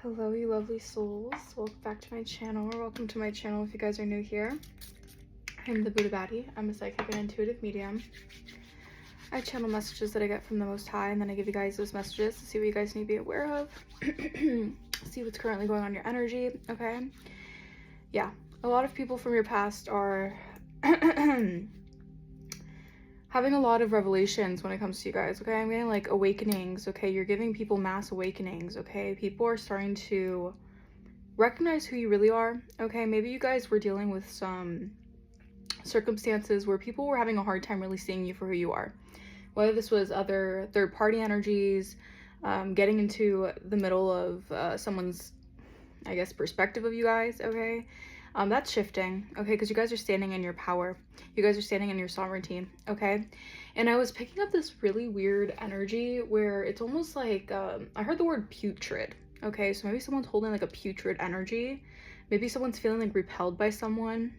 Hello, you lovely souls. Welcome back to my channel, or welcome to my channel if you guys are new here. I'm the Buddha Baddie. I'm a psychic and intuitive medium. I channel messages that I get from the Most High, and then I give you guys those messages to see what you guys need to be aware of. See what's currently going on in your energy, okay? Yeah, a lot of people from your past are having a lot of revelations when it comes to you guys, okay? I'm getting like awakenings, okay? You're giving people mass awakenings, okay? People are starting to recognize who you really are, okay? Maybe you guys were dealing with some circumstances where people were having a hard time really seeing you for who you are. Whether this was other third-party energies, getting into the middle of someone's, I guess, perspective of you guys, okay? That's shifting, okay, because you guys are standing in your power. You guys are standing in your sovereignty, okay? And I was picking up this really weird energy where it's almost like, I heard the word putrid, okay? So maybe someone's holding like a putrid energy. Maybe someone's feeling like repelled by someone.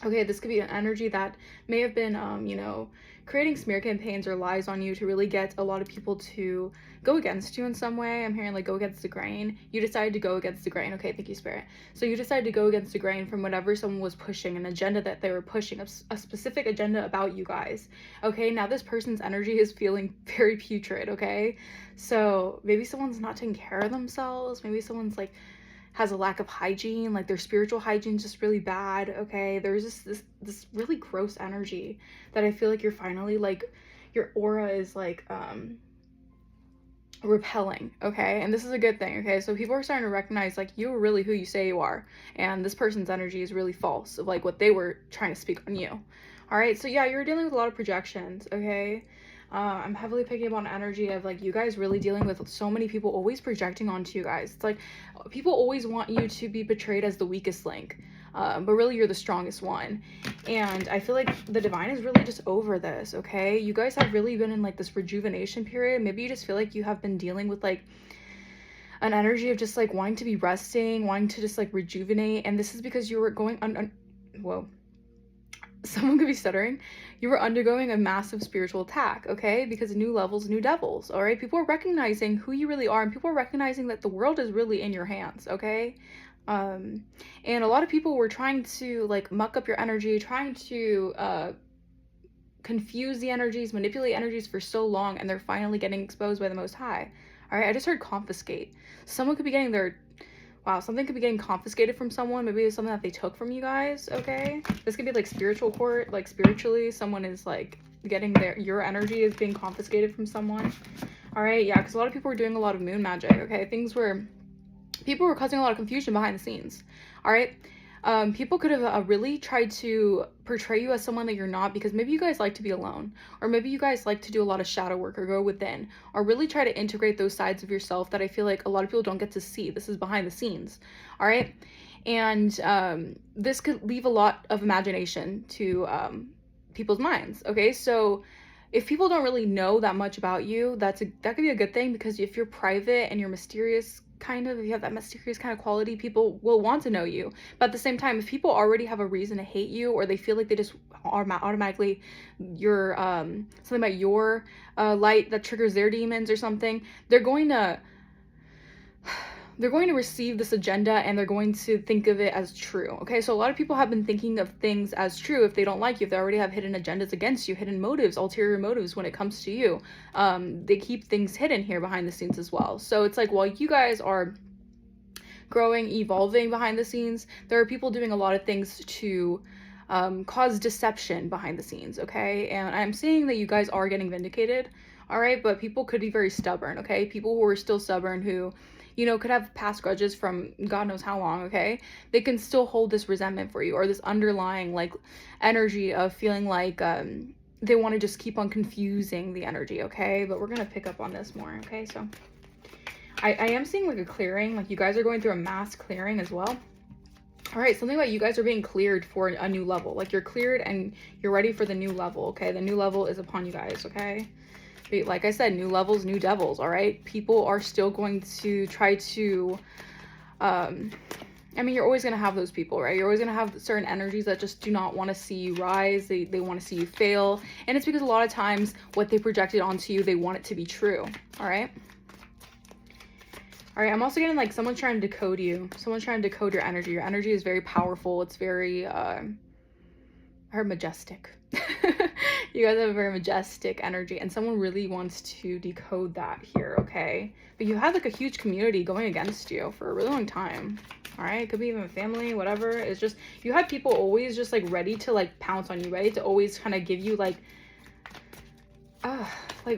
Okay, this could be an energy that may have been, you know, creating smear campaigns or lies on you to really get a lot of people to go against you in some way. I'm hearing like go against the grain. You decided to go against the grain. Okay, thank you, Spirit. So you decided to go against the grain from whatever someone was pushing, an agenda that they were pushing, a specific agenda about you guys. Okay, now this person's energy is feeling very putrid, okay? So maybe someone's not taking care of themselves. Maybe someone's like has a lack of hygiene, like their spiritual hygiene is just really bad, okay? There's just this really gross energy that I feel like you're finally like, your aura is like repelling, okay? And this is a good thing, okay? So people are starting to recognize like you're really who you say you are, and this person's energy is really false of like what they were trying to speak on you. All right, so yeah, you're dealing with a lot of projections, okay? I'm heavily picking up on energy of like you guys really dealing with so many people always projecting onto you guys. It's like people always want you to be portrayed as the weakest link, but really you're the strongest one. And I feel like the divine is really just over this, okay? You guys have really been in like this rejuvenation period. Maybe you just feel like you have been dealing with like an energy of just like wanting to be resting, wanting to just like rejuvenate. And this is because you were going whoa. Someone could be stuttering. You were undergoing a massive spiritual attack, okay? Because new levels, new devils, all right? People are recognizing who you really are, and people are recognizing that the world is really in your hands, okay? And a lot of people were trying to like muck up your energy, trying to confuse the energies, manipulate energies for so long, and they're finally getting exposed by the Most High. All right, I just heard confiscate. Someone could be getting their something could be getting confiscated from someone. Maybe it's something that they took from you guys, okay? This could be like spiritual court, like spiritually someone is like getting your energy is being confiscated from someone. All right, yeah, because a lot of people were doing a lot of moon magic, okay? People were causing a lot of confusion behind the scenes, all right? People could have really tried to portray you as someone that you're not, because maybe you guys like to be alone, or maybe you guys like to do a lot of shadow work or go within, or really try to integrate those sides of yourself that I feel like a lot of people don't get to see. This is behind the scenes, all right? And this could leave a lot of imagination to people's minds, okay? So if people don't really know that much about you, that could be a good thing, because if you're private and you're mysterious, if you have that mysterious kind of quality, people will want to know you. But at the same time, if people already have a reason to hate you, or they feel like they just automatically you're something about your light that triggers their demons or something, they're going to receive this agenda, and they're going to think of it as true, okay? So a lot of people have been thinking of things as true if they don't like you, if they already have hidden agendas against you, hidden motives, ulterior motives when it comes to you. They keep things hidden here behind the scenes as well. So it's like, while you guys are growing, evolving behind the scenes, there are people doing a lot of things to cause deception behind the scenes, okay? And I'm seeing that you guys are getting vindicated, all right? But people could be very stubborn, okay? People who are still stubborn, who, you know, could have past grudges from God knows how long, okay? They can still hold this resentment for you, or this underlying like energy of feeling like they want to just keep on confusing the energy, okay? But we're gonna pick up on this more, okay? So I am seeing like a clearing, like you guys are going through a mass clearing as well. All right, something about you guys are being cleared for a new level. Like you're cleared and you're ready for the new level, okay? The new level is upon you guys, okay? Like I said, new levels, new devils, all right? People are still going to try to, I mean, you're always going to have those people, right? You're always going to have certain energies that just do not want to see you rise. They want to see you fail. And it's because a lot of times what they projected onto you, they want it to be true, all right? All right, I'm also getting like someone's trying to decode you. Someone's trying to decode your energy. Your energy is very powerful. It's very majestic. You guys have a very majestic energy, and someone really wants to decode that here, okay? But you have like a huge community going against you for a really long time. All right, it could be even a family, whatever. It's just, you have people always just like ready to like pounce on you, ready to always kind of give you like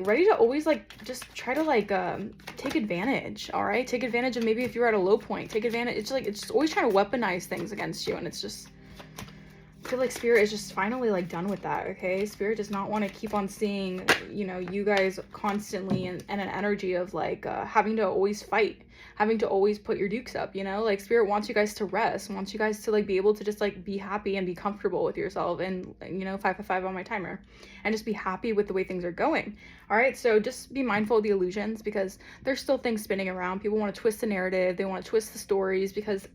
ready to always like just try to like take advantage. All right, take advantage of, maybe if you're at a low point, take advantage. It's like, it's always trying to weaponize things against you, and it's just, I feel like Spirit is just finally like done with that, okay? Spirit does not want to keep on seeing, you know, you guys constantly in an energy of like having to always fight, having to always put your dukes up, you know? Like Spirit wants you guys to rest, wants you guys to like be able to just like be happy and be comfortable with yourself, and you know, 555 on my timer, and just be happy with the way things are going. All right, so just be mindful of the illusions, because there's still things spinning around. People want to twist the narrative, they want to twist the stories, because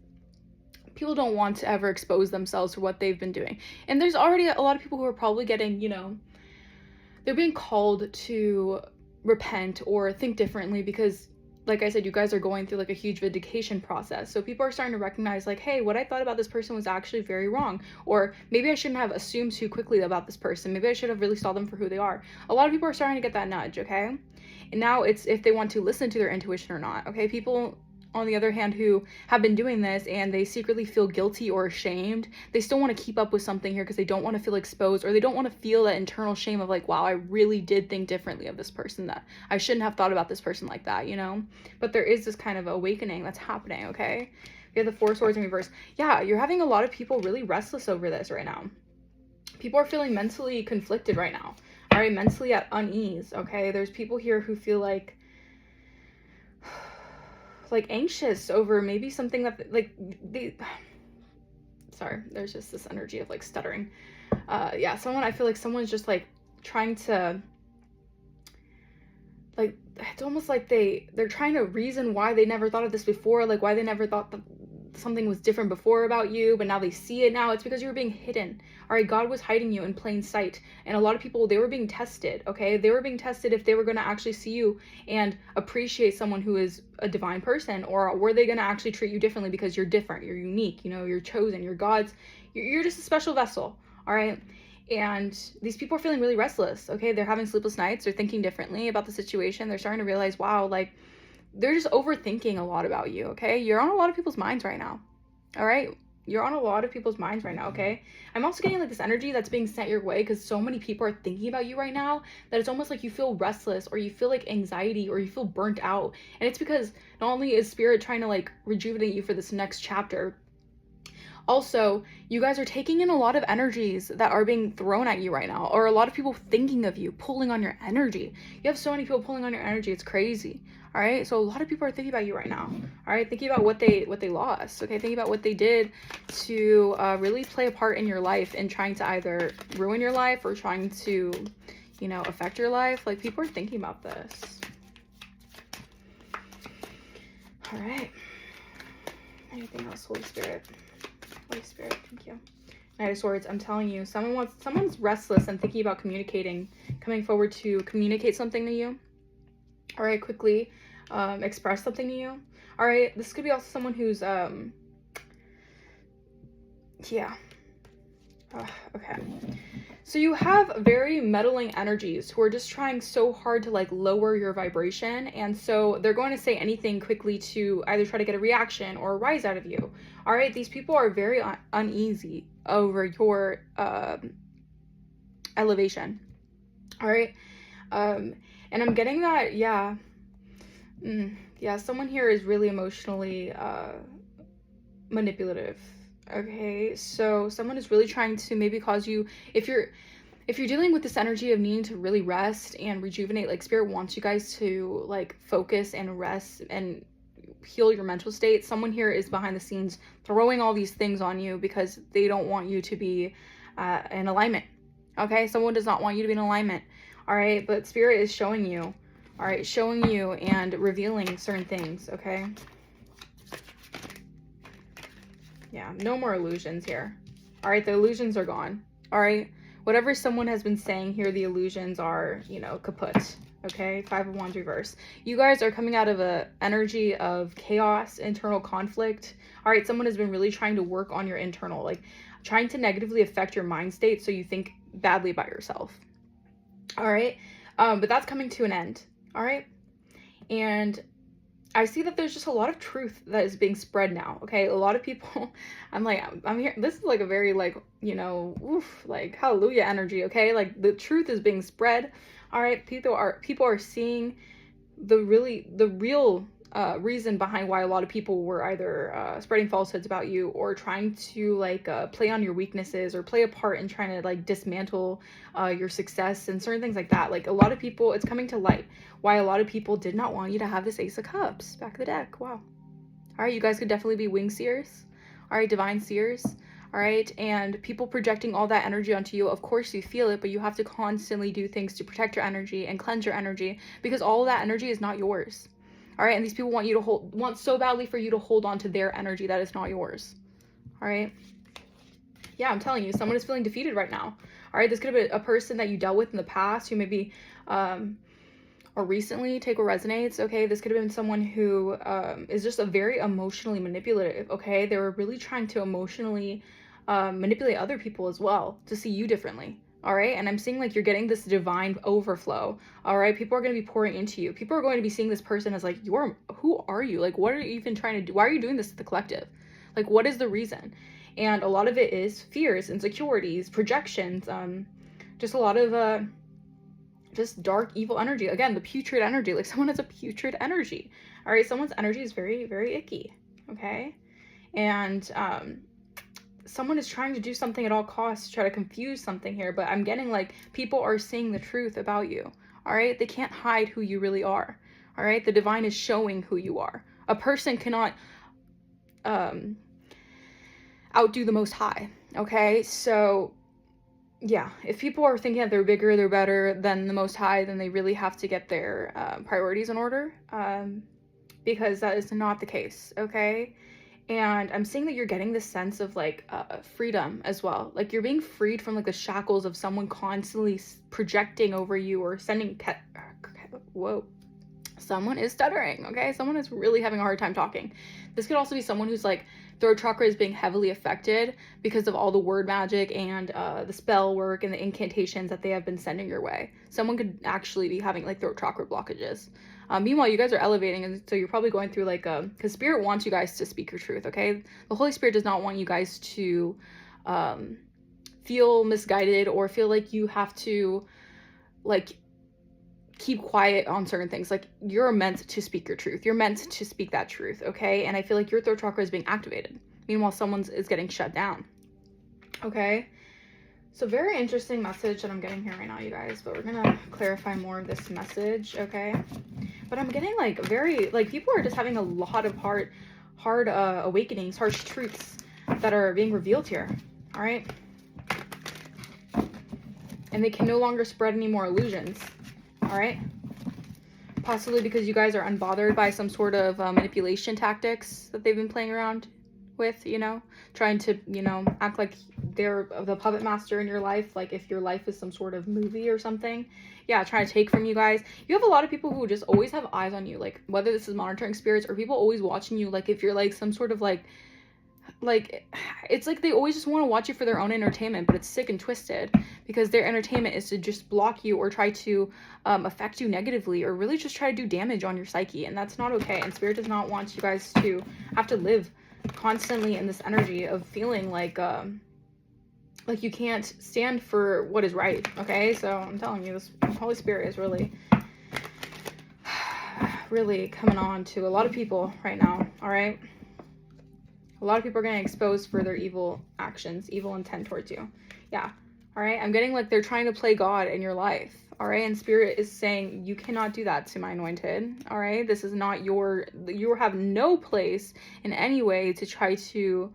people don't want to ever expose themselves for what they've been doing. And there's already a lot of people who are probably getting, you know, they're being called to repent or think differently, because like I said, you guys are going through like a huge vindication process. So people are starting to recognize like, hey, what I thought about this person was actually very wrong. Or maybe I shouldn't have assumed too quickly about this person. Maybe I should have really saw them for who they are. A lot of people are starting to get that nudge, okay? And now it's if they want to listen to their intuition or not, okay? People, on the other hand, who have been doing this and they secretly feel guilty or ashamed, they still want to keep up with something here because they don't want to feel exposed, or they don't want to feel that internal shame of like, wow, I really did think differently of this person, that I shouldn't have thought about this person like that, you know? But there is this kind of awakening that's happening, okay? We have the Four Swords in reverse. Yeah, you're having a lot of people really restless over this right now. People are feeling mentally conflicted right now, all right? Mentally at unease, okay? There's people here who feel like anxious over maybe something that like sorry, there's just this energy of like stuttering. Yeah, I feel like someone's just like trying to, like, it's almost like they're trying to reason why they never thought of this before, like why they never thought that something was different before about you, but now they see it now. It's because you were being hidden. All right, God was hiding you in plain sight, and a lot of people, they were being tested, okay? They were being tested if they were going to actually see you and appreciate someone who is a divine person, or were they going to actually treat you differently because you're different, you're unique, you know, you're chosen, you're God's, you're just a special vessel, all right? And these people are feeling really restless, okay? They're having sleepless nights, they're thinking differently about the situation, they're starting to realize, wow, like, they're just overthinking a lot about you, okay? You're on a lot of people's minds right now, all right? You're on a lot of people's minds right now, okay? I'm also getting like this energy that's being sent your way because so many people are thinking about you right now that it's almost like you feel restless, or you feel like anxiety, or you feel burnt out. And it's because not only is Spirit trying to like rejuvenate you for this next chapter, also, you guys are taking in a lot of energies that are being thrown at you right now, or a lot of people thinking of you, pulling on your energy. You have so many people pulling on your energy, it's crazy. All right, so a lot of people are thinking about you right now. All right, thinking about what they lost. Okay, thinking about what they did to really play a part in your life, and trying to either ruin your life or trying to, you know, affect your life. Like, people are thinking about this. All right. Anything else, Holy Spirit? Holy Spirit, thank you. Knight of Swords, I'm telling you, someone's restless and thinking about communicating, coming forward to communicate something to you. All right, quickly express something to you. All right, this could be also someone who's yeah. Okay, so you have very meddling energies who are just trying so hard to like lower your vibration, and so they're going to say anything quickly to either try to get a reaction or a rise out of you. All right, these people are very uneasy over your elevation. All right, and I'm getting that, yeah. Yeah, someone here is really emotionally manipulative. Okay, so someone is really trying to maybe cause you, if you're dealing with this energy of needing to really rest and rejuvenate, like Spirit wants you guys to like focus and rest and heal your mental state. Someone here is behind the scenes throwing all these things on you because they don't want you to be in alignment. Okay, someone does not want you to be in alignment. All right, but Spirit is showing you, all right, showing you and revealing certain things, okay? Yeah, no more illusions here. All right, the illusions are gone. All right, whatever someone has been saying here, the illusions are, you know, kaput. Okay, Five of Wands reverse. You guys are coming out of a energy of chaos, internal conflict. All right, someone has been really trying to work on your internal, like trying to negatively affect your mind state so you think badly about yourself. All right, but that's coming to an end. All right, and I see that there's just a lot of truth that is being spread now. Okay, a lot of people, I'm here. This is like a very like, you know, oof, like hallelujah energy. Okay, like the truth is being spread. All right, people are seeing the real reason behind why a lot of people were either spreading falsehoods about you or trying to like play on your weaknesses or play a part in trying to like dismantle your success and certain things like that. Like a lot of people, it's coming to light why a lot of people did not want you to have this Ace of Cups back of the deck. Wow. All right, you guys could definitely be wing seers. All right, divine seers. All right, and people projecting all that energy onto you. Of course you feel it, but you have to constantly do things to protect your energy and cleanse your energy because all of that energy is not yours. All right, and these people want so badly for you to hold on to their energy that is not yours. All right. Yeah, I'm telling you, someone is feeling defeated right now. All right, this could have been a person that you dealt with in the past who maybe, or recently, take what resonates. Okay, this could have been someone who is just a very emotionally manipulative. Okay, they were really trying to emotionally manipulate other people as well to see you differently. All right, and I'm seeing like you're getting this divine overflow. All right, people are going to be pouring into you. People are going to be seeing this person as like, who are you? Like, what are you even trying to do? Why are you doing this to the collective? Like, what is the reason? And a lot of it is fears, insecurities, projections, just a lot of just dark, evil energy. Again, the putrid energy. Like someone has a putrid energy. All right, someone's energy is very, very icky. Okay, and someone is trying to do something at all costs to try to confuse something here, but I'm getting like people are seeing the truth about you. All right, they can't hide who you really are. All right, the divine is showing who you are. A person cannot outdo the Most High. Okay, so yeah, if people are thinking that they're bigger, they're better than the Most High, then they really have to get their priorities in order, because that is not the case. Okay. And I'm seeing that you're getting this sense of like freedom as well. Like you're being freed from like the shackles of someone constantly projecting over you or sending whoa, someone is stuttering. Okay, someone is really having a hard time talking. This could also be someone who's like throat chakra is being heavily affected because of all the word magic and the spell work and the incantations that they have been sending your way. Someone could actually be having like throat chakra blockages. Meanwhile, you guys are elevating, and so you're probably going through like because Spirit wants you guys to speak your truth. Okay, the Holy Spirit does not want you guys to feel misguided or feel like you have to like keep quiet on certain things. Like you're meant to speak your truth. You're meant to speak that truth. Okay, and I feel like your throat chakra is being activated. Meanwhile, someone's is getting shut down. Okay. So very interesting message that I'm getting here right now, you guys, but we're gonna clarify more of this message, okay? But I'm getting like very, like people are just having a lot of hard awakenings, harsh truths that are being revealed here, all right? And they can no longer spread any more illusions, all right? Possibly because you guys are unbothered by some sort of manipulation tactics that they've been playing around with, you know, trying to, you know, act like they're the puppet master in your life, like if your life is some sort of movie or something. Yeah, trying to take from you guys. You have a lot of people who just always have eyes on you, like whether this is monitoring spirits or people always watching you, like if you're like some sort of like it's like they always just want to watch you for their own entertainment, but it's sick and twisted because their entertainment is to just block you or try to affect you negatively or really just try to do damage on your psyche, and that's not okay. And Spirit does not want you guys to have to live constantly in this energy of feeling like you can't stand for what is right. Okay, so I'm telling you, this Holy Spirit is really coming on to a lot of people right now. All right, a lot of people are getting exposed for their evil actions, evil intent towards you. Yeah, all right, I'm getting like they're trying to play God in your life. All right, and Spirit is saying you cannot do that to my anointed. All right, this is not you have no place in any way to try to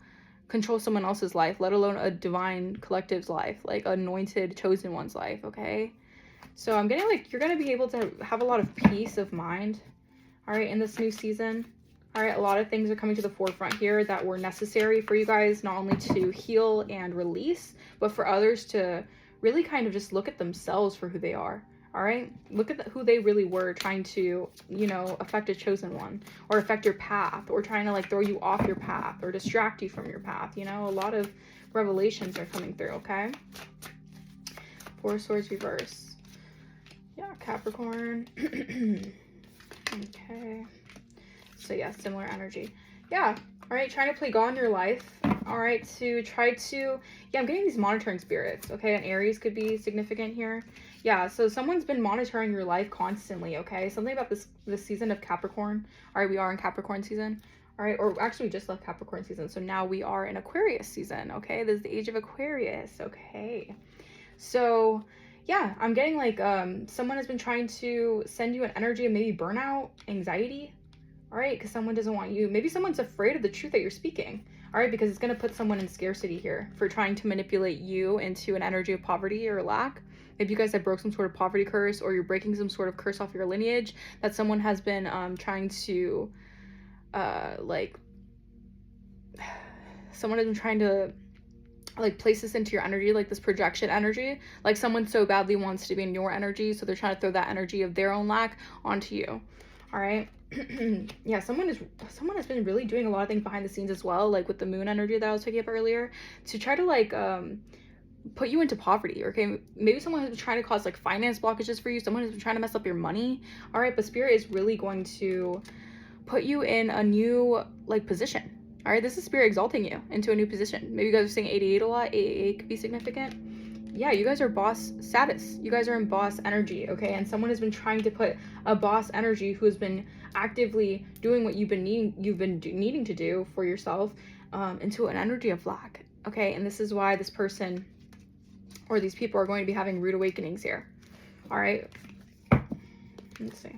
control someone else's life, let alone a divine collective's life, like anointed chosen one's life. Okay, so I'm getting like you're gonna be able to have a lot of peace of mind, all right, in this new season. All right, a lot of things are coming to the forefront here that were necessary for you guys, not only to heal and release, but for others to really kind of just look at themselves for who they are. All right, look at who they really were trying to, you know, affect a chosen one, or affect your path, or trying to like throw you off your path or distract you from your path. You know, a lot of revelations are coming through. Okay, Four of Swords reverse. Yeah, Capricorn. Okay, so yeah, similar energy. Yeah, all right, trying to play God in your life. All right, to try to, yeah, I'm getting these monitoring spirits. Okay, and Aries could be significant here. Yeah, so someone's been monitoring your life constantly. Okay, something about this season of Capricorn. All right, we are in Capricorn season. All right, or actually we just left Capricorn season, so now we are in Aquarius season. Okay, this is the age of Aquarius. Okay, so yeah, I'm getting like someone has been trying to send you an energy of maybe burnout, anxiety. All right, because someone doesn't want you. Maybe someone's afraid of the truth that you're speaking. All right, because it's going to put someone in scarcity here for trying to manipulate you into an energy of poverty or lack. Maybe you guys have broke some sort of poverty curse, or you're breaking some sort of curse off your lineage that someone has been trying to, like, someone has been trying to, like, place this into your energy, like this projection energy. Like someone so badly wants to be in your energy, so they're trying to throw that energy of their own lack onto you. All right. Yeah, someone has been really doing a lot of things behind the scenes as well, like with the moon energy that I was picking up earlier, to try to like put you into poverty. Okay, maybe someone has been trying to cause like finance blockages for you. Someone has been trying to mess up your money. All right, but Spirit is really going to put you in a new like position. All right, this is Spirit exalting you into a new position. Maybe you guys are saying 88 a lot. 88 could be significant. Yeah, you guys are boss status. You guys are in boss energy, okay? And someone has been trying to put a boss energy who has been actively doing what you've been needing to do for yourself into an energy of lack, okay? And this is why this person or these people are going to be having rude awakenings here. All right, let's see.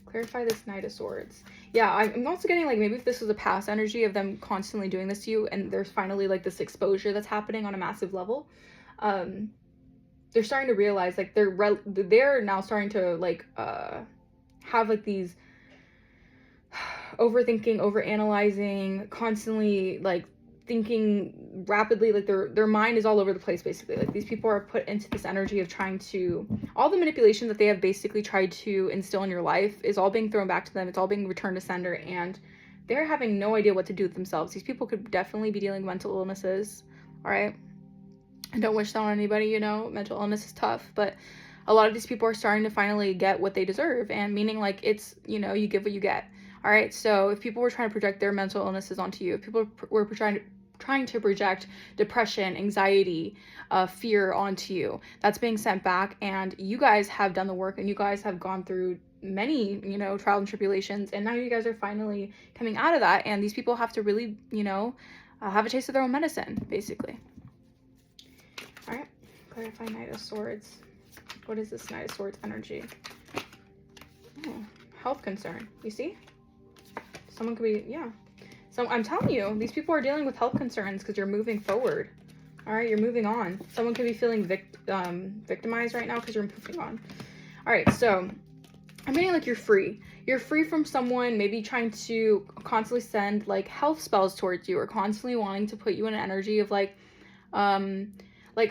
Clarify this Knight of Swords. Yeah, I'm also getting like maybe if this was a past energy of them constantly doing this to you, and there's finally like this exposure that's happening on a massive level. They're starting to realize like they're now starting to like have like these overthinking, overanalyzing, constantly like thinking rapidly, like their mind is all over the place basically. Like these people are put into this energy of trying to, all the manipulation that they have basically tried to instill in your life is all being thrown back to them. It's all being returned to sender, and they're having no idea what to do with themselves. These people could definitely be dealing with mental illnesses. All right, I don't wish that on anybody, you know, mental illness is tough, but a lot of these people are starting to finally get what they deserve, and meaning like it's, you know, you give what you get. All right, so if people were trying to project their mental illnesses onto you, if people were trying to project depression, anxiety, fear onto you, that's being sent back, and you guys have done the work, and you guys have gone through many, you know, trials and tribulations, and now you guys are finally coming out of that, and these people have to really, you know, have a taste of their own medicine, basically. All right, clarify Knight of Swords. What is this Knight of Swords energy? Oh, health concern. You see? Someone could be, yeah. So I'm telling you, these people are dealing with health concerns because you're moving forward. All right, you're moving on. Someone could be feeling victimized right now because you're moving on. All right, so I'm getting like you're free. You're free from someone maybe trying to constantly send like health spells towards you, or constantly wanting to put you in an energy of like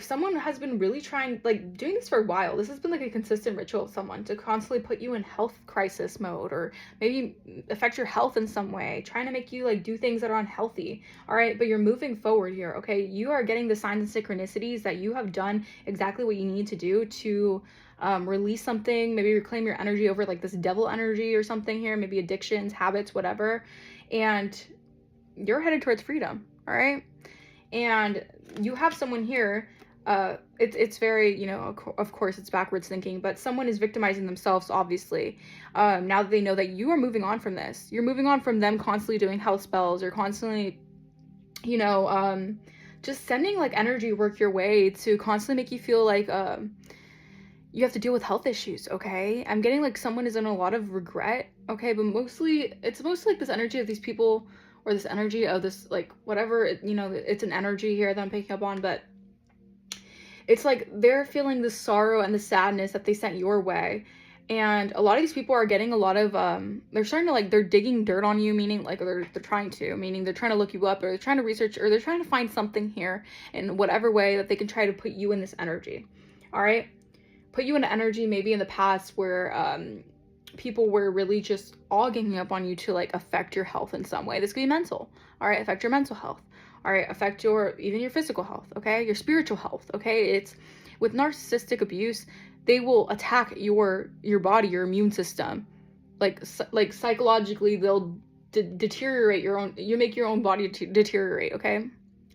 someone has been really trying, like doing this for a while. This has been like a consistent ritual of someone to constantly put you in health crisis mode, or maybe affect your health in some way, trying to make you like do things that are unhealthy. All right, but you're moving forward here, okay? You are getting the signs and synchronicities that you have done exactly what you need to do to release something, maybe reclaim your energy over like this devil energy or something here, maybe addictions, habits, whatever, and you're headed towards freedom. All right, and you have someone here, it's very, you know, of course it's backwards thinking, but someone is victimizing themselves, obviously, now that they know that you are moving on from this. You're moving on from them constantly doing health spells, or constantly, you know, just sending like energy work your way to constantly make you feel like you have to deal with health issues, okay? I'm getting like someone is in a lot of regret, okay? But it's mostly like this energy of these people, or this energy of this, like, whatever, you know, it's an energy here that I'm picking up on, but it's like they're feeling the sorrow and the sadness that they sent your way. And a lot of these people are getting a lot of, they're starting to, like, they're digging dirt on you, meaning, like, they're trying to, meaning they're trying to look you up, or they're trying to research, or they're trying to find something here in whatever way that they can try to put you in this energy. All right? put you in an energy maybe in the past where people were really just all ganging up on you to like affect your health in some way. This could be mental, all right? Affect your mental health, all right? Affect even your physical health, okay? Your spiritual health, okay? It's with narcissistic abuse, they will attack your body, your immune system, like psychologically they'll deteriorate you make your own body deteriorate, okay?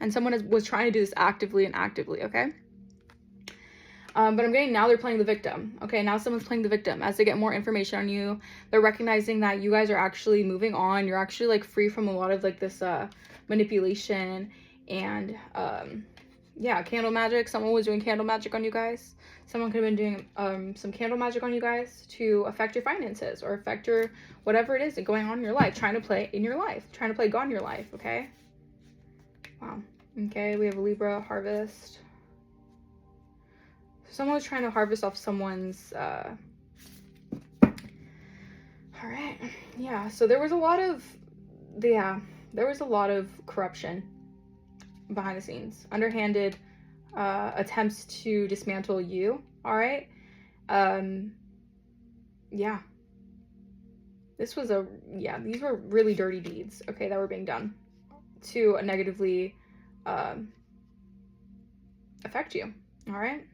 And someone was trying to do this actively, okay? But I'm getting now they're playing the victim. Okay, now someone's playing the victim. As they get more information on you, they're recognizing that you guys are actually moving on. You're actually like free from a lot of like this manipulation and yeah, candle magic. Someone was doing candle magic on you guys. Someone could have been doing some candle magic on you guys to affect your finances or affect your whatever it is going on in your life, trying to play in your life, trying to play God in your life, okay? Wow. Okay, we have a Libra harvest. Someone was trying to harvest off someone's all right, yeah, so there was a lot of corruption behind the scenes, underhanded attempts to dismantle you, all right? Yeah, these were really dirty deeds, okay, that were being done to negatively affect you, all right?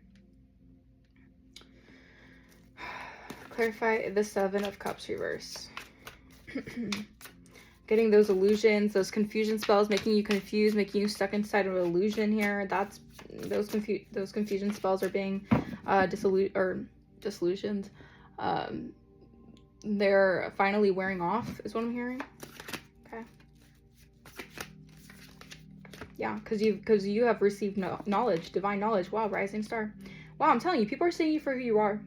Clarify the Seven of Cups reverse. Getting those illusions, those confusion spells, making you confused, making you stuck inside of an illusion here. That's those confusion spells are being disillusioned. They're finally wearing off, is what I'm hearing. Okay. Yeah, because you have received knowledge, divine knowledge. Wow, rising star. Wow, I'm telling you, people are seeing you for who you are.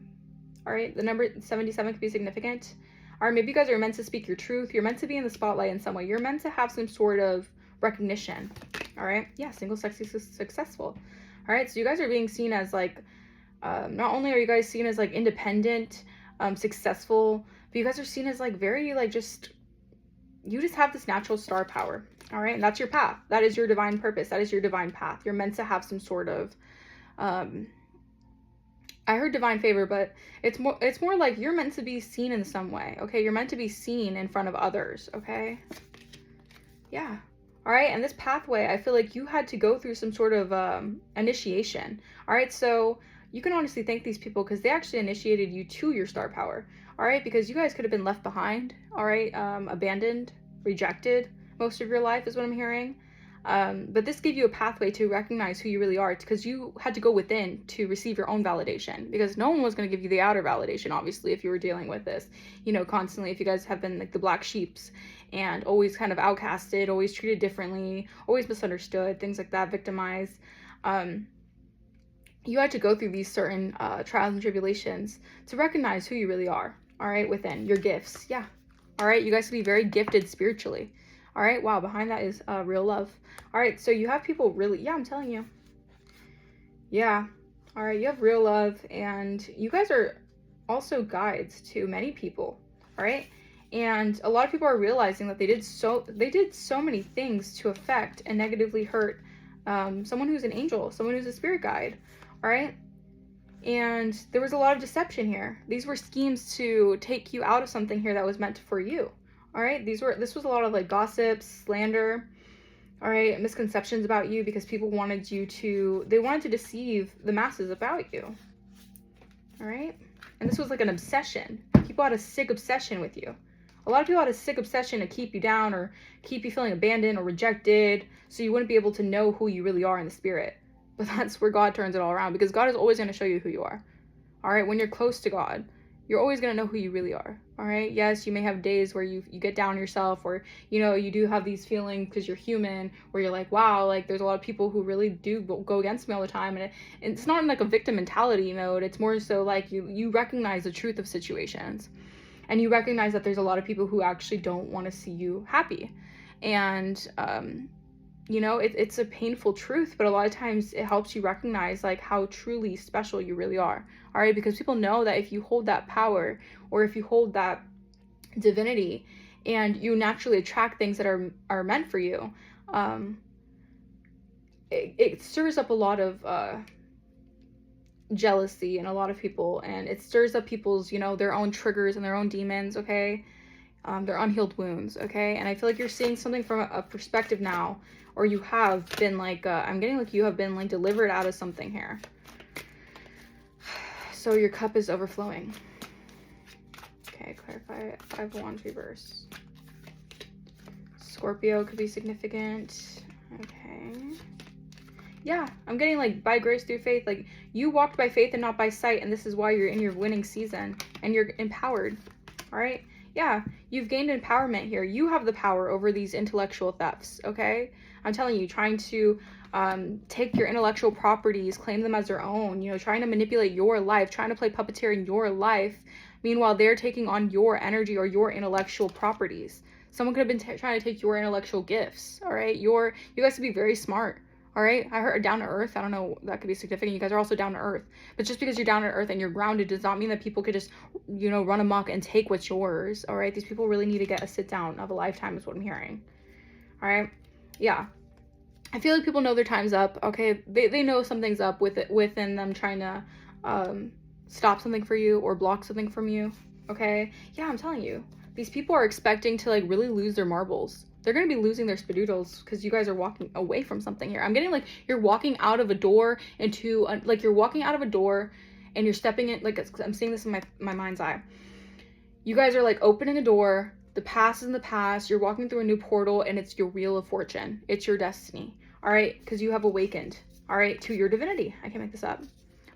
All right, the number 77 could be significant. All right, maybe you guys are meant to speak your truth. You're meant to be in the spotlight in some way. You're meant to have some sort of recognition. All right, yeah, single, sexy, successful. All right, so you guys are being seen as like, not only are you guys seen as like independent, successful, but you guys are seen as like very like you just have this natural star power. All right, and that's your path. That is your divine purpose. That is your divine path. You're meant to have some sort of, I heard divine favor, but it's more like you're meant to be seen in some way, okay? You're meant to be seen in front of others, okay? Yeah. All right, and this pathway, I feel like you had to go through some sort of initiation. All right, so you can honestly thank these people because they actually initiated you to your star power. All right, because you guys could have been left behind, all right, abandoned, rejected most of your life is what I'm hearing. But this gave you a pathway to recognize who you really are because you had to go within to receive your own validation because no one was going to give you the outer validation, obviously, if you were dealing with this, you know, constantly, if you guys have been like the black sheeps and always kind of outcasted, always treated differently, always misunderstood, things like that, victimized. You had to go through these certain trials and tribulations to recognize who you really are, all right, within your gifts. Yeah. All right. You guys can be very gifted spiritually. All right. Wow. Behind that is real love. All right. So you have people really, yeah, I'm telling you. Yeah. All right. You have real love and you guys are also guides to many people. All right. And a lot of people are realizing that they did so many things to affect and negatively hurt someone who's an angel, someone who's a spirit guide. All right. And there was a lot of deception here. These were schemes to take you out of something here that was meant for you. All right. This was a lot of like gossip, slander, all right, misconceptions about you because people wanted to deceive the masses about you. All right. And this was like an obsession. People had a sick obsession with you. A lot of people had a sick obsession to keep you down or keep you feeling abandoned or rejected so you wouldn't be able to know who you really are in the spirit. But that's where God turns it all around because God is always going to show you who you are. All right. When you're close to God, you're always going to know who you really are. All right. Yes, you may have days where you get down on yourself or, you know, you do have these feelings because you're human where you're like, wow, like there's a lot of people who really do go against me all the time. And it's not in like a victim mentality mode. It's more so like you recognize the truth of situations and you recognize that there's a lot of people who actually don't want to see you happy. And, you know, it's a painful truth, but a lot of times it helps you recognize like how truly special you really are. All right. Because people know that if you hold that power or if you hold that divinity and you naturally attract things that are meant for you, it stirs up a lot of jealousy in a lot of people, and it stirs up people's, you know, their own triggers and their own demons, okay? Their unhealed wounds, okay? And I feel like you're seeing something from a perspective now, or you have been like, I'm getting like you have been like delivered out of something here. So your cup is overflowing. Okay, clarify. 5 of Wands reverse. Scorpio could be significant. Okay. Yeah, I'm getting like by grace through faith. Like you walked by faith and not by sight, and this is why you're in your winning season and you're empowered. All right. Yeah, you've gained empowerment here. You have the power over these intellectual thefts, okay? I'm telling you, trying to take your intellectual properties, claim them as their own, you know, trying to manipulate your life, trying to play puppeteer in your life. Meanwhile, they're taking on your energy or your intellectual properties. Someone could have been trying to take your intellectual gifts, all right? You guys could be very smart. All right, I heard down to earth. I don't know, that could be significant. You guys are also down to earth. But just because you're down to earth and you're grounded does not mean that people could just, you know, run amok and take what's yours. All right, these people really need to get a sit down of a lifetime is what I'm hearing. All right, yeah. I feel like people know their time's up. Okay, they know something's up with it within them trying to stop something for you or block something from you. Okay, yeah, I'm telling you, these people are expecting to like really lose their marbles. They're going to be losing their spadoodles because you guys are walking away from something here. I'm getting like you're walking out of a door into like you're walking out of a door and you're stepping in, like I'm seeing this in my mind's eye. You guys are like opening a door. The past is in the past. You're walking through a new portal and it's your wheel of fortune. It's your destiny. All right. Because you have awakened. All right. To your divinity. I can't make this up.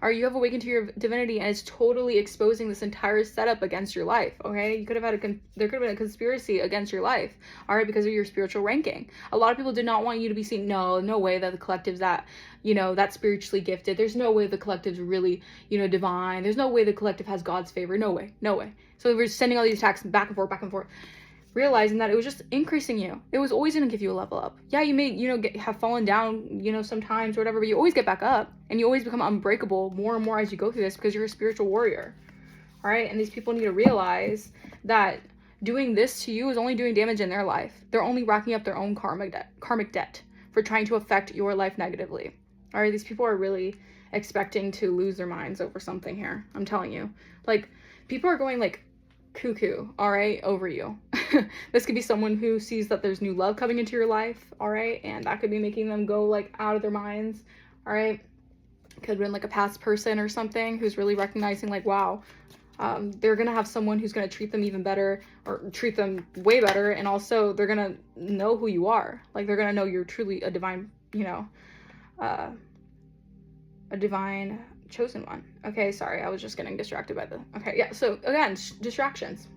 Or you have awakened to your divinity and it's totally exposing this entire setup against your life, okay? You could have had there could have been a conspiracy against your life, all right, because of your spiritual ranking. A lot of people did not want you to be seen. No way that the collective's that, you know, that spiritually gifted. There's no way the collective's really, you know, divine. There's no way the collective has God's favor. No way. So we're sending all these attacks back and forth. Realizing that it was just increasing you. It was always going to give you a level up. Yeah, you may, you know, have fallen down, you know, sometimes or whatever, but you always get back up and you always become unbreakable more and more as you go through this because you're a spiritual warrior. All right. And these people need to realize that doing this to you is only doing damage in their life. They're only racking up their own karmic debt for trying to affect your life negatively. All right. These people are really expecting to lose their minds over something here. I'm telling you, like people are going like cuckoo, all right, over you. This could be someone who sees that there's new love coming into your life, all right, and that could be making them go like out of their minds, all right. Could have been like a past person or something who's really recognizing like, wow, they're gonna have someone who's gonna treat them even better or treat them way better, and also they're gonna know who you are. Like they're gonna know you're truly a divine, you know, a divine chosen one. Okay, sorry, I was just getting distracted by the okay, yeah. So again, distractions.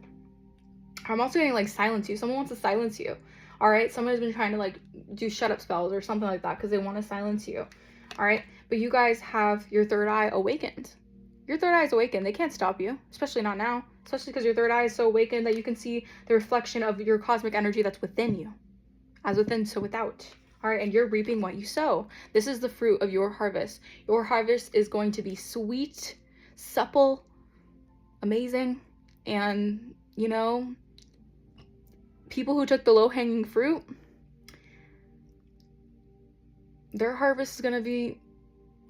I'm also getting like silence you. Someone wants to silence you. All right, someone has been trying to like do shut up spells or something like that because they want to silence you. All right, but you guys have your third eye awakened. Your third eye is awakened. They can't stop you, especially not now, especially because your third eye is so awakened that you can see the reflection of your cosmic energy that's within you. As within, so without. All right, and you're reaping what you sow. This is the fruit of your harvest. Your harvest is going to be sweet, supple, amazing, and, you know, people who took the low-hanging fruit, their harvest is going to be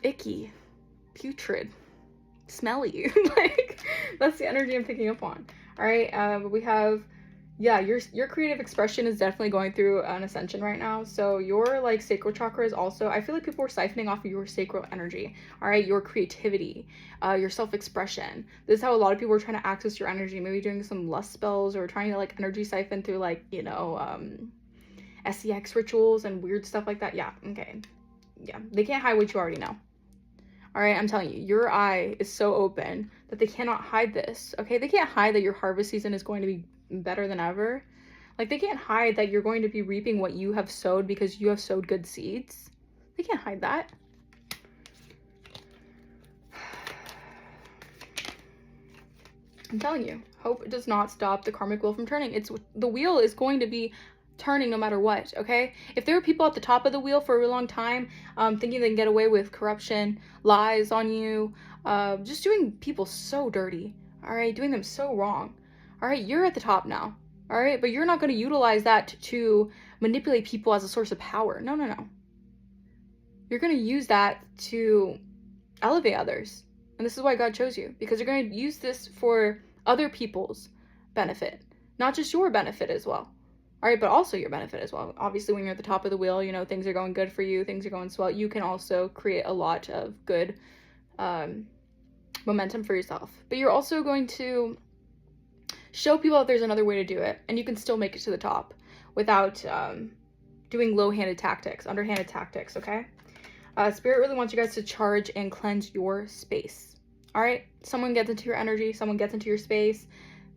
icky, putrid, smelly. Like, that's the energy I'm picking up on. All right, but we have... yeah, your creative expression is definitely going through an ascension right now. So your like sacral chakra is also, I feel like people are siphoning off of your sacral energy. All right, your creativity, your self-expression. This is how a lot of people are trying to access your energy. Maybe doing some lust spells or trying to like energy siphon through like, you know, SEX rituals and weird stuff like that. Yeah, okay. Yeah, they can't hide what you already know. All right, I'm telling you, your eye is so open that they cannot hide this. Okay, they can't hide that your harvest season is going to be better than ever. Like they can't hide that you're going to be reaping what you have sowed because you have sowed good seeds. They can't hide that. I'm telling you, hope does not stop the karmic wheel from turning. The wheel is going to be turning no matter what. Okay, if there are people at the top of the wheel for a really long time thinking they can get away with corruption, lies on you, just doing people so dirty, all right, doing them so wrong. All right, you're at the top now, all right? But you're not going to utilize that to manipulate people as a source of power. No. You're going to use that to elevate others, And this is why God chose you, because you're going to use this for other people's benefit, not just your benefit as well. All right, but also your benefit as well. Obviously, when you're at the top of the wheel, you know, things are going good for you, things are going swell. You can also create a lot of good momentum for yourself. But you're also going to show people that there's another way to do it, and you can still make it to the top without doing low-handed tactics, underhanded tactics, okay? Spirit really wants you guys to charge and cleanse your space. All right? Someone gets into your energy, someone gets into your space,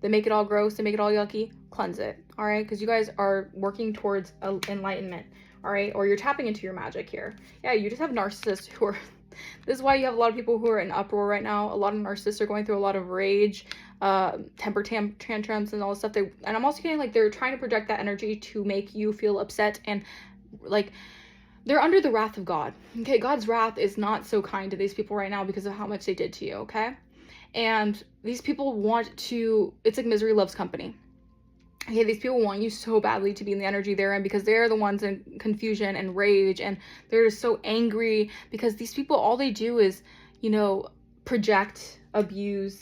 they make it all gross, they make it all yucky, cleanse it, all right? Because you guys are working towards enlightenment, all right? Or you're tapping into your magic here. Yeah, you just have narcissists who are... This is why you have a lot of people who are in uproar right now. A lot of narcissists are going through a lot of rage, temper tantrums and all this stuff. And I'm also getting like they're trying to project that energy to make you feel upset and like they're under the wrath of God. Okay, God's wrath is not so kind to these people right now because of how much they did to you, okay? And these people want to, it's like misery loves company. Okay, these people want you so badly to be in the energy they're in because they're the ones in confusion and rage and they're just so angry because these people, all they do is, you know, project, abuse,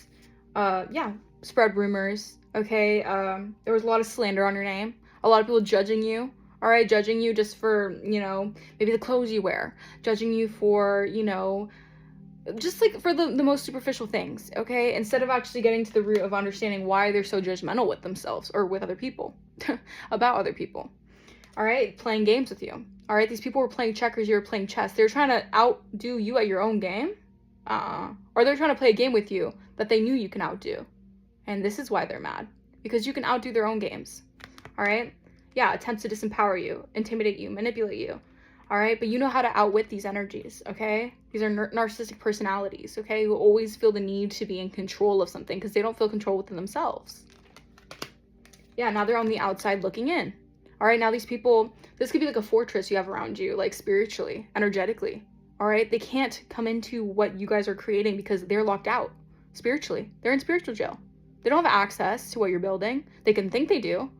spread rumors, okay? There was a lot of slander on your name, a lot of people judging you, all right? Judging you just for, you know, maybe the clothes you wear, judging you for, you know, just like for the most superficial things, okay? Instead of actually getting to the root of understanding why they're so judgmental with themselves or with other people, about other people, all right? Playing games with you, all right? These people were playing checkers, you were playing chess. They're trying to outdo you at your own game, or they're trying to play a game with you that they knew you can outdo. And this is why they're mad, because you can outdo their own games, all right? Yeah, attempts to disempower you, intimidate you, manipulate you. All right, but you know how to outwit these energies, okay? These are narcissistic personalities, okay, who always feel the need to be in control of something because they don't feel control within themselves. Yeah, now they're on the outside looking in. All right, now these people, this could be like a fortress you have around you, like spiritually, energetically. All right, they can't come into what you guys are creating because they're locked out spiritually. They're in spiritual jail. They don't have access to what you're building. They can think they do.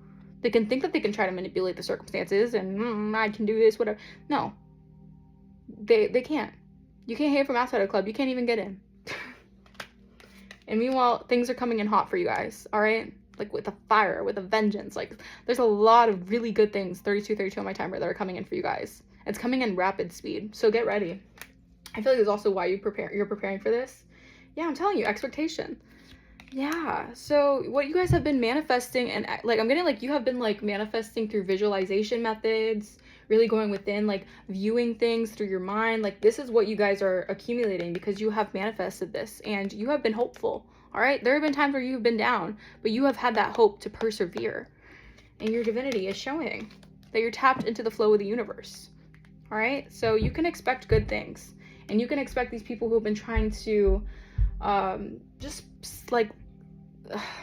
They can think that they can try to manipulate the circumstances and I can do this, whatever. No, they can't. You can't hit from outside a club. You can't even get in. And meanwhile, things are coming in hot for you guys, all right? Like with a fire, with a vengeance. Like there's a lot of really good things, 32 on my timer, that are coming in for you guys. It's coming in rapid speed, so get ready. I feel like that's also why you're preparing for this. Yeah, I'm telling you, expectation. Yeah, so what you guys have been manifesting, and like I'm getting like you have been like manifesting through visualization methods, really going within, like viewing things through your mind. Like this is what you guys are accumulating because you have manifested this and you have been hopeful. All right, there have been times where you've been down, but you have had that hope to persevere, and your divinity is showing that you're tapped into the flow of the universe. All right, so you can expect good things, and you can expect these people who have been trying to just like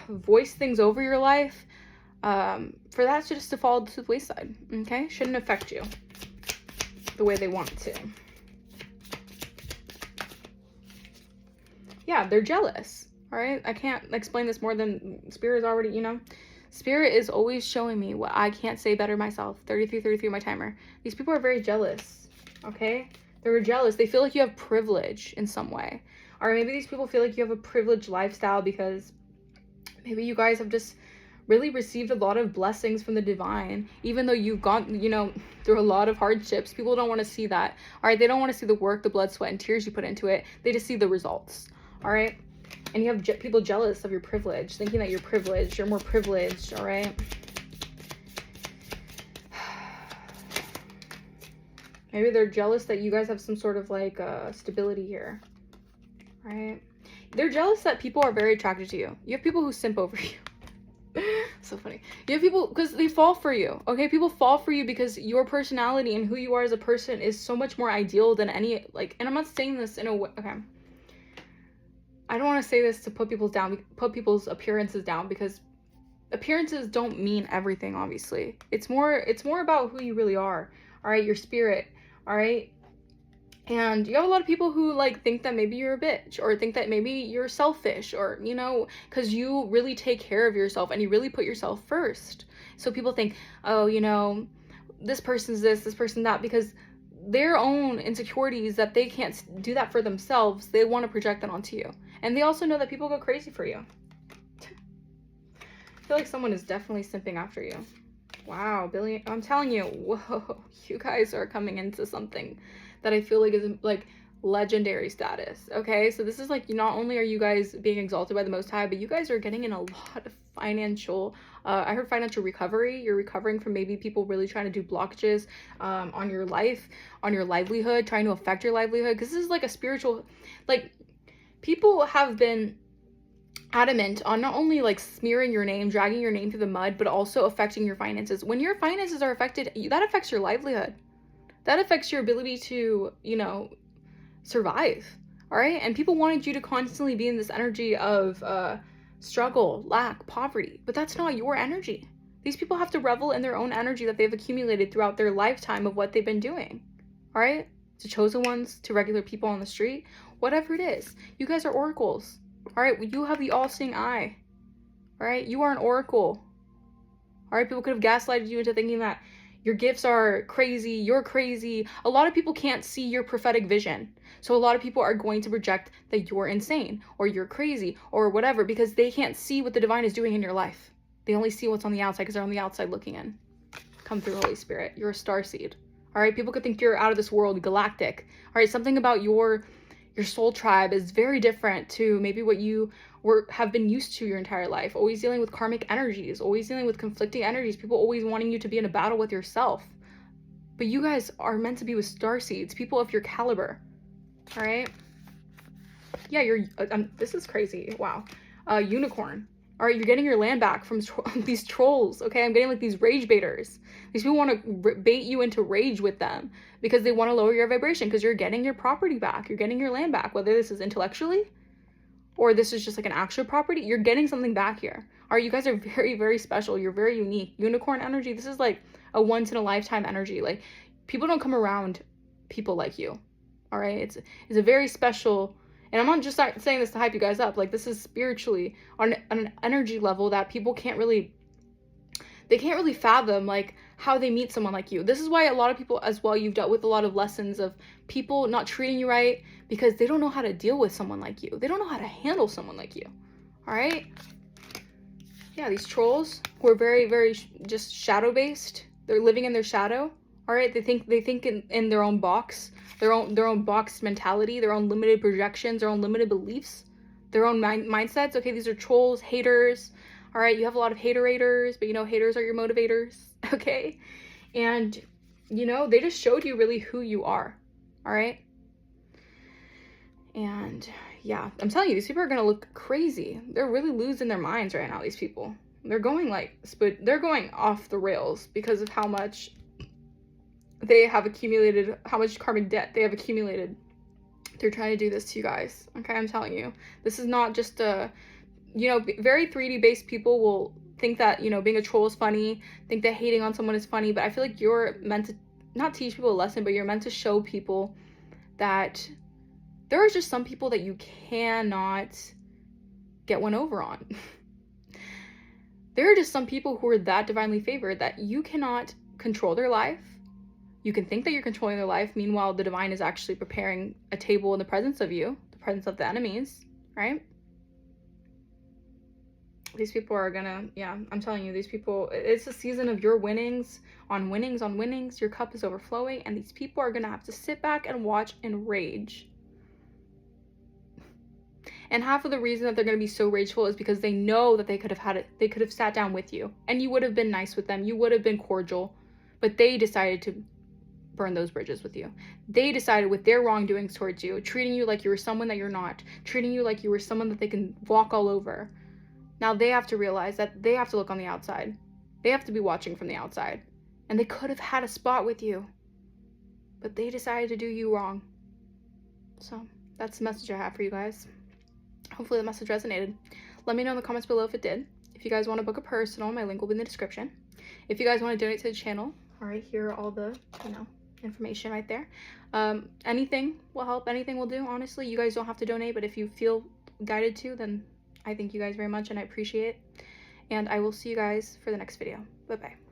voice things over your life, for that to just to fall to the wayside, okay? Shouldn't affect you the way they want it to. Yeah, they're jealous, all right? I can't explain this more than Spirit is already, you know? Spirit is always showing me what I can't say better myself. 33 my timer. These people are very jealous, okay? They're jealous. They feel like you have privilege in some way. Or maybe these people feel like you have a privileged lifestyle because maybe you guys have just really received a lot of blessings from the divine, even though you've gone, you know, through a lot of hardships. People don't want to see that. All right, they don't want to see the work, the blood, sweat, and tears you put into it. They just see the results. All right, and you have people jealous of your privilege, thinking that you're privileged, you're more privileged. All right. Maybe they're jealous that you guys have some sort of like stability here. Right? They're jealous that people are very attracted to you. You have people who simp over you. So funny. You have people, because they fall for you, okay? People fall for you because your personality and who you are as a person is so much more ideal than any, like, and I'm not saying this in a way, okay. I don't want to say this to put people's appearances down, because appearances don't mean everything, obviously. It's more about who you really are, all right? Your spirit, all right? And you have a lot of people who like think that maybe you're a bitch, or think that maybe you're selfish, or, you know, because you really take care of yourself and you really put yourself first. So people think, oh, you know, this person's this person that, because their own insecurities that they can't do that for themselves, they want to project that onto you. And they also know that people go crazy for you. I feel like someone is definitely simping after you. Wow, Billy, I'm telling you, whoa, you guys are coming into something that I feel like is like legendary status. Okay, so this is like, not only are you guys being exalted by the Most High, but you guys are getting in a lot of financial, I heard financial recovery. You're recovering from maybe people really trying to do blockages on your life, on your livelihood, trying to affect your livelihood, because this is like a spiritual, like, people have been adamant on not only like smearing your name, dragging your name through the mud, but also affecting your finances. When your finances are affected, that affects your livelihood. That affects your ability to, you know, survive. All right. And people wanted you to constantly be in this energy of struggle, lack, poverty, but that's not your energy. These people have to revel in their own energy that they've accumulated throughout their lifetime of what they've been doing. All right. To chosen ones, to regular people on the street, whatever it is. You guys are oracles. All right. You have the all-seeing eye. All right. You are an oracle. All right. People could have gaslighted you into thinking that your gifts are crazy, you're crazy. A lot of people can't see your prophetic vision. So a lot of people are going to project that you're insane or you're crazy or whatever, because they can't see what the divine is doing in your life. They only see what's on the outside because they're on the outside looking in. Come through, Holy Spirit. You're a starseed. All right. People could think you're out of this world, galactic. All right. Something about your soul tribe is very different to maybe what you have been used to your entire life. Always dealing with karmic energies, always dealing with conflicting energies, people always wanting you to be in a battle with yourself. But you guys are meant to be with starseeds, people of your caliber. All right. Yeah, you're this is crazy. Wow. Unicorn. All right, you're getting your land back from these trolls. Okay, I'm getting like these rage baiters. These people want to bait you into rage with them because they want to lower your vibration, because you're getting your property back. You're getting your land back, whether this is intellectually or this is just like an actual property. You're getting something back here. All right, you guys are very, very special. You're very unique. Unicorn energy. This is like a once in a lifetime energy. Like, people don't come around people like you. All right, it's a very special. And I'm not just saying this to hype you guys up. Like, this is spiritually on an energy level that people can't really fathom, like, how they meet someone like you. This is why a lot of people as well, you've dealt with a lot of lessons of people not treating you right because they don't know how to deal with someone like you. They don't know how to handle someone like you. All right? Yeah, these trolls who are very, very just shadow-based. They're living in their shadow. All right? They think in their own box. Their own box mentality, their own limited projections, their own limited beliefs, their own mindsets. Okay, these are trolls, haters. All right, you have a lot of haterators, but you know, haters are your motivators. Okay, and you know, they just showed you really who you are. All right, and yeah, I'm telling you, these people are gonna look crazy. They're really losing their minds right now. These people, they're going they're going off the rails because of how much they have accumulated, how much karmic debt they have accumulated. They're trying to do this to you guys. Okay, I'm telling you, this is not just a, you know, very 3D based people will think that, you know, being a troll is funny, think that hating on someone is funny, but I feel like you're meant to not teach people a lesson, but you're meant to show people that there are just some people that you cannot get one over on. There are just some people who are that divinely favored that you cannot control their life. You can think that you're controlling their life. Meanwhile, the divine is actually preparing a table in the presence of you, the presence of the enemies, right? These people are gonna, yeah, I'm telling you, these people, it's a season of your winnings on winnings on winnings. Your cup is overflowing, and these people are gonna have to sit back and watch and rage. And half of the reason that they're gonna be so rageful is because they know that they could have sat down with you, and you would have been nice with them. You would have been cordial, but they decided to burn those bridges with you. They decided with their wrongdoings towards you, treating you like you were someone that you're not, treating you like you were someone that they can walk all over. Now they have to realize that they have to look on the outside. They have to be watching from the outside. And they could have had a spot with you, but they decided to do you wrong. So that's the message I have for you guys. Hopefully the message resonated. Let me know in the comments below if it did. If you guys want to book a personal, my link will be in the description. If you guys want to donate to the channel, all right, here are all the, you know, information right there. Anything will help, anything will do. Honestly, you guys don't have to donate, but if you feel guided to, then I thank you guys very much and I appreciate it. And I will see you guys for the next video. Bye bye.